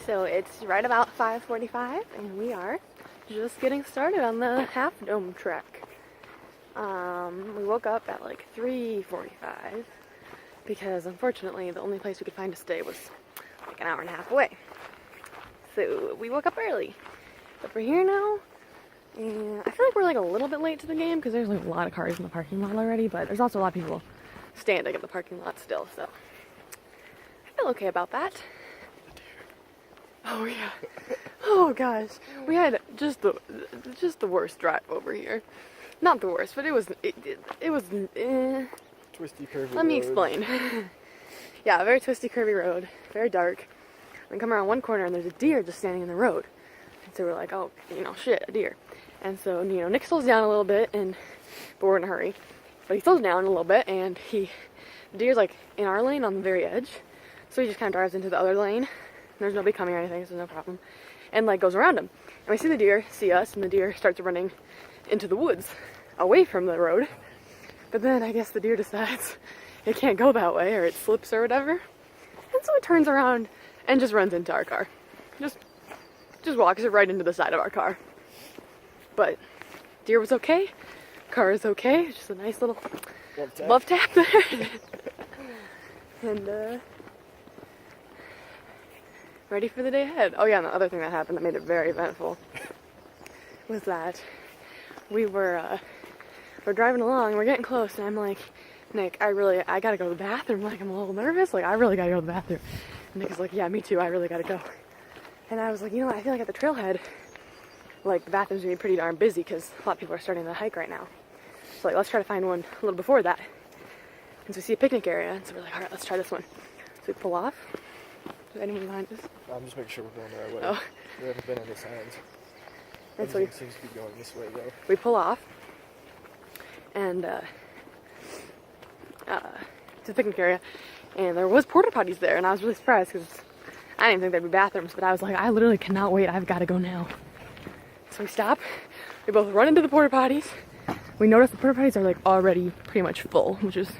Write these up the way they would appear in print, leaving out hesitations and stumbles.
So it's right about 5:45 and we are just getting started on the Half Dome trek. We woke up at like 3:45 because unfortunately the only place we could find to stay was like an hour and a half away. So we woke up early. But we're here now, and I feel like we're like a little bit late to the game because there's like a lot of cars in the parking lot already, but there's also a lot of people standing in the parking lot still, so I feel okay about that. Oh yeah. Oh gosh. We had just the worst drive over here. Not the worst, but it was twisty, curvy Let me road. explain. Yeah, a very twisty, curvy road, very dark. We come around one corner and there's a deer just standing in the road. And so we're like, oh, shit, a deer. And so, Nick slows down a little bit, but we're in a hurry. But he slows down a little bit, and the deer's like in our lane on the very edge. So he just kind of drives into the other lane. There's nobody coming or anything, so no problem. And like goes around him. And we see the deer see us, and the deer starts running into the woods, away from the road. But then I guess the deer decides it can't go that way, or it slips or whatever. And so it turns around and just runs into our car. Just walks it right into the side of our car. But deer was okay, car is okay, just a nice little love tap there. And ready for the day ahead. Oh yeah, and the other thing that happened that made it very eventful was that we're driving along and we're getting close, and I'm like, Nick, I gotta go to the bathroom. Like, I'm a little nervous, like I really gotta go to the bathroom. And Nick is like, yeah, me too, I really gotta go. And I was like, I feel like at the trailhead, like, the bathroom's gonna be pretty darn busy because a lot of people are starting the hike right now. So, like, let's try to find one a little before that. And so we see a picnic area, and so we're like, alright, let's try this one. So we pull off. Is anyone behind us? I'm just making sure we're going the right way. Oh. There haven't been any signs. And so Everything seems to be going this way, though. We pull off, and to the picnic area, and there was porta potties there, and I was really surprised because I didn't think there'd be bathrooms, but I was like, I literally cannot wait, I've got to go now. So we stop, we both run into the porta potties. We notice the porta potties are like already pretty much full, which is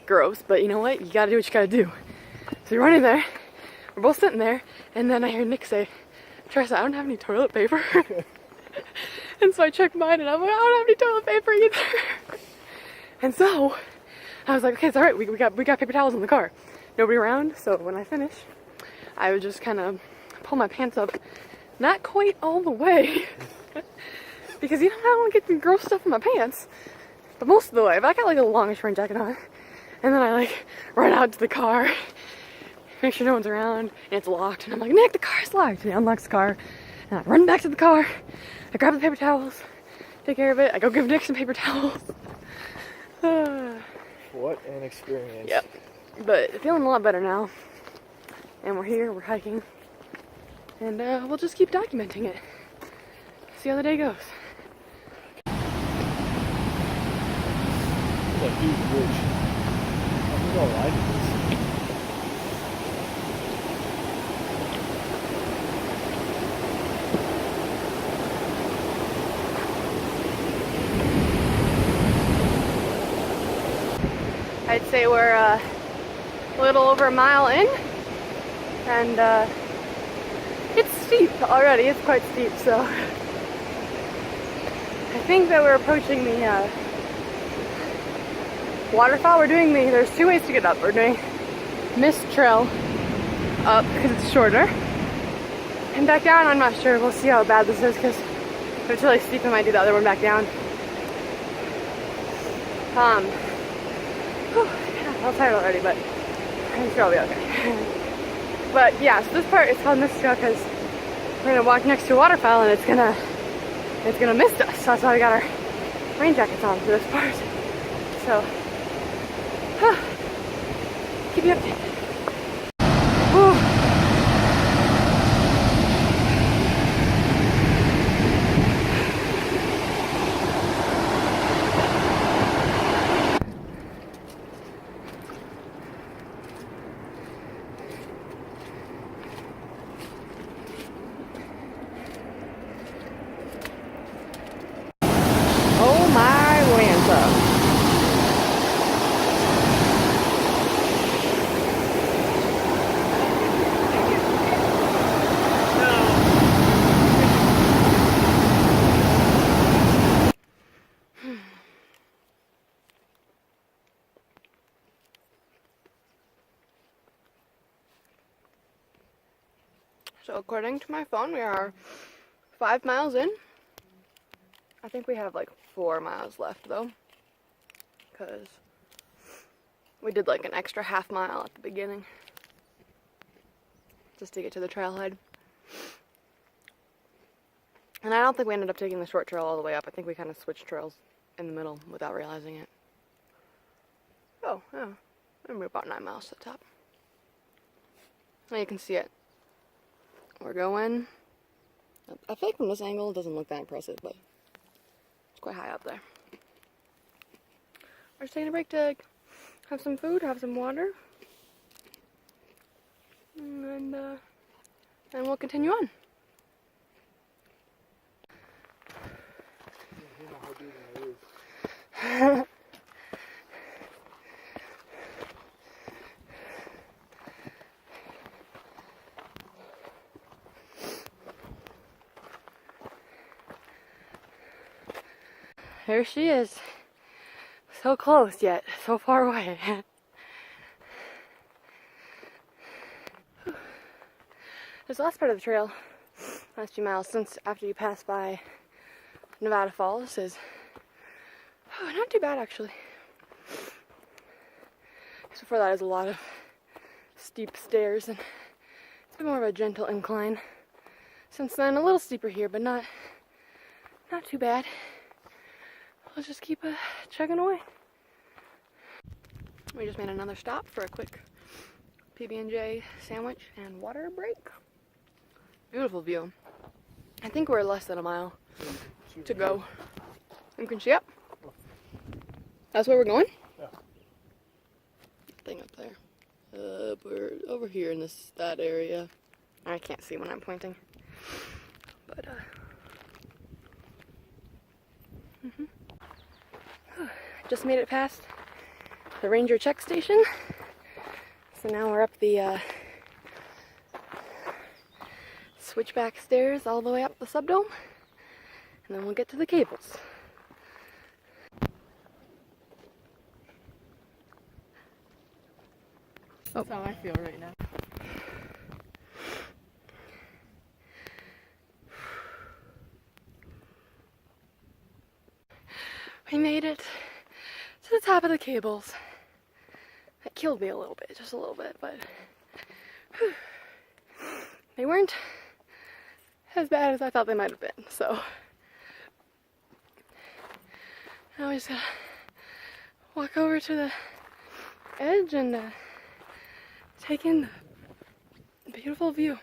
gross, but you know what, you gotta do what you gotta do. So we run in there, we're both sitting there, and then I hear Nick say, Tressa, I don't have any toilet paper. And so I checked mine, and I'm like, I don't have any toilet paper either. And so I was like, okay, it's all right. We got paper towels in the car. Nobody around. So when I finish, I would just kind of pull my pants up, not quite all the way, because I don't want to get the gross stuff in my pants, but most of the way. But I got like a longish rain jacket on, and then I like run out to the car, make sure no one's around, and it's locked. And I'm like, Nick, the car's locked. And he unlocks the car, and I run back to the car. I grab the paper towels, take care of it. I go give Nick some paper towels. What an experience. Yep. But feeling a lot better now. And we're here, we're hiking. And we'll just keep documenting it. See how the day goes. It's a huge bridge. I'm gonna like this. I'd say we're a little over a mile in, and it's steep already. It's quite steep, so I think that we're approaching the waterfall. There's two ways to get up. We're doing Mist Trail up because it's shorter, and back down, I'm not sure. We'll see how bad this is because if it's really steep, I might do the other one back down. I'm tired already, but I'm sure I'll be okay. But yeah, so this part is called Mist Trail because we're gonna walk next to a waterfall, and it's gonna mist us. So that's why we got our rain jackets on for this part. So keep you updated. Whew. So according to my phone, we are 5 miles in. I think we have like 4 miles left though, because we did like an extra half mile at the beginning just to get to the trailhead. And I don't think we ended up taking the short trail all the way up. I think we kind of switched trails in the middle without realizing it. Oh, yeah. Maybe about 9 miles to the top. Now you can see it. We're going. I feel like from this angle it doesn't look that impressive, but it's quite high up there. We're just taking a break to have some food, have some water, and we'll continue on. There she is. So close yet so far away. This last part of the trail, last few miles since after you pass by Nevada Falls, is not too bad actually. Because before that is a lot of steep stairs, and it's been more of a gentle incline. Since then, a little steeper here, but not too bad. Let's just keep chugging away. We just made another stop for a quick PB&J sandwich and water break. Beautiful view. I think we're less than a mile to go. You can see it. That's where we're going? Yeah. Thing up there. We're over here in that area. I can't see when I'm pointing. But just made it past the ranger check station. So now we're up the switchback stairs all the way up the subdome, and then we'll get to the cables. That's how I feel right now. We made it to the top of the cables. That killed me a little bit, just a little bit, but whew, they weren't as bad as I thought they might have been, so now we just gotta walk over to the edge and take in the beautiful view.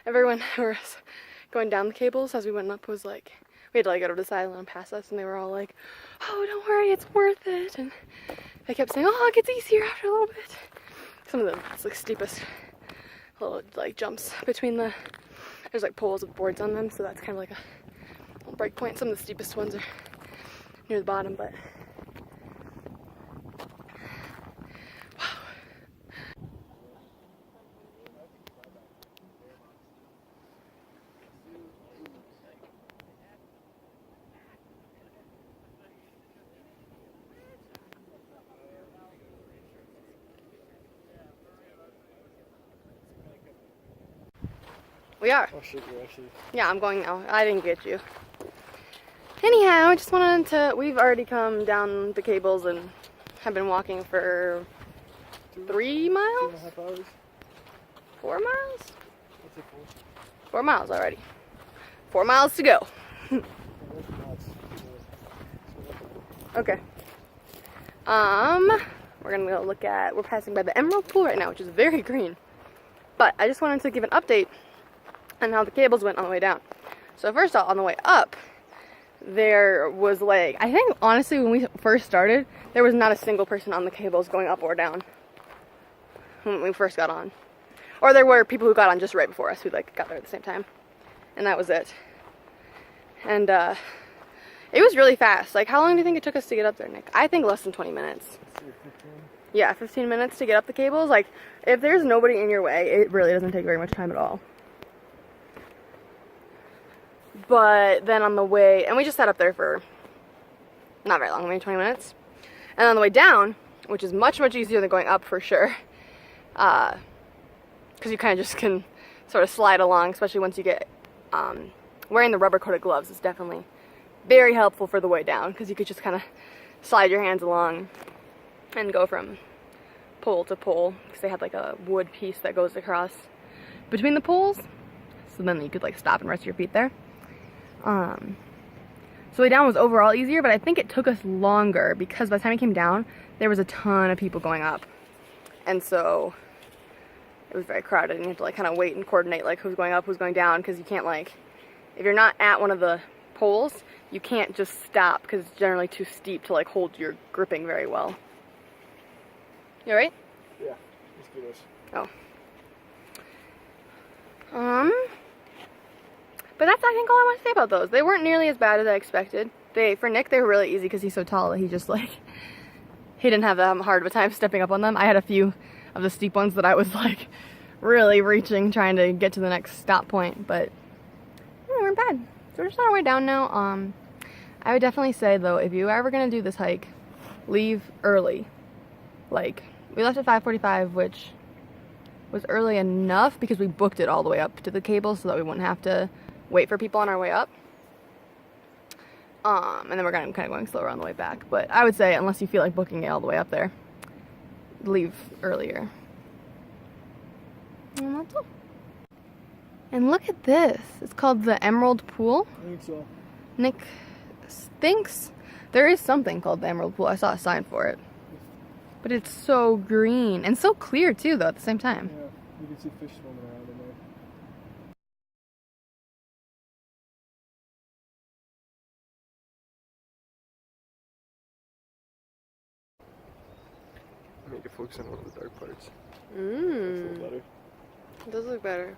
Everyone who was going down the cables as we went up was like, we had to like go to the side and let them pass us, and they were all like, oh, don't worry, it's worth it. And they kept saying, oh, it gets easier after a little bit. Some of the like steepest little like jumps between there's like poles with boards on them, so that's kind of like a little break point. Some of the steepest ones are near the bottom, but we are. Oh shit, you're actually. Yeah, I'm going now. I didn't get you. Anyhow, I just wanted to, we've already come down the cables and have been walking for 3 miles? 2.5 hours? 4 miles? What's it called? 4 miles already. 4 miles to go. Okay. We're gonna go look at, we're passing by the Emerald Pool right now, which is very green. But I just wanted to give an update on how the cables went on the way down. So first off, on the way up, there was like, I think honestly when we first started, there was not a single person on the cables going up or down when we first got on. Or there were people who got on just right before us who like got there at the same time. And that was it. And it was really fast. Like, how long do you think it took us to get up there, Nick? I think less than 20 minutes. 15. Yeah, 15 minutes to get up the cables. Like, if there's nobody in your way, it really doesn't take very much time at all. But then on the way, and we just sat up there for not very long, maybe 20 minutes. And on the way down, which is much, much easier than going up for sure, because you kind of just can sort of slide along, especially once you get wearing the rubber coated gloves is definitely very helpful for the way down, because you could just kind of slide your hands along and go from pole to pole, because they had like a wood piece that goes across between the poles, so then you could like stop and rest your feet there. So way down was overall easier, but I think it took us longer because by the time we came down, there was a ton of people going up, and so it was very crowded, and you have to like kind of wait and coordinate like who's going up, who's going down, because you can't like, if you're not at one of the poles, you can't just stop because it's generally too steep to like hold your gripping very well. You alright? Yeah, let's do this. Oh. But that's, I think, all I want to say about those. They weren't nearly as bad as I expected. For Nick, they were really easy because he's so tall that he just like, he didn't have that hard of a time stepping up on them. I had a few of the steep ones that I was like really reaching, trying to get to the next stop point, but they weren't bad. So we're just on our way down now. I would definitely say though, if you are ever gonna do this hike, leave early. Like, we left at 5:45, which was early enough because we booked it all the way up to the cable so that we wouldn't have to wait for people on our way up. And then we're kind of going slower on the way back. But I would say, unless you feel like booking it all the way up there, leave earlier. And that's all. And look at this. It's called the Emerald Pool. I think so. Nick thinks there is something called the Emerald Pool. I saw a sign for it. But it's so green. And so clear, too, though, at the same time. Yeah, you can see fish swimming around in there. I need to focus on one of the dark parts. Mmm. Better. It does look better.